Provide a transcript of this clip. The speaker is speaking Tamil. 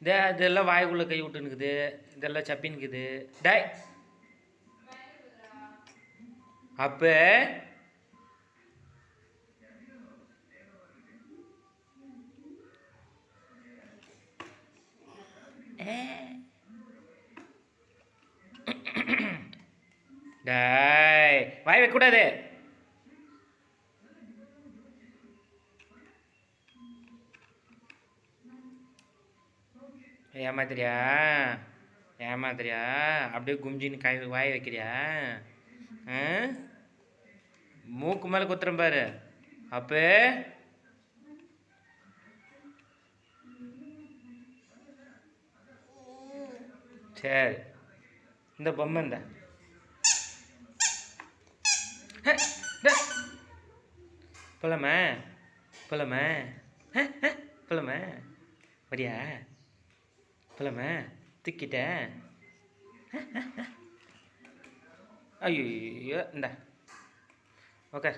இதெல்லாம் வாய்க்குள்ளே கை விட்டுனுக்குது, இதெல்லாம் சப்பின்னுக்குது. டாய் அப்போ டாய் வாய் வைக்கக்கூடாது. ஏமாத்திரியா ஏமாத்திரியா அப்படியே கும்ஜின்னு கை வாய் வைக்கிறியா? மூக்கு மேலே குத்துறேன் பாரு. அப்போ சரி இந்த பொம்மை இந்த போலாமா போலாமா போலாமா வரியா போலாமா தூக்கிட்ட? ஐயோ இந்த ஓகே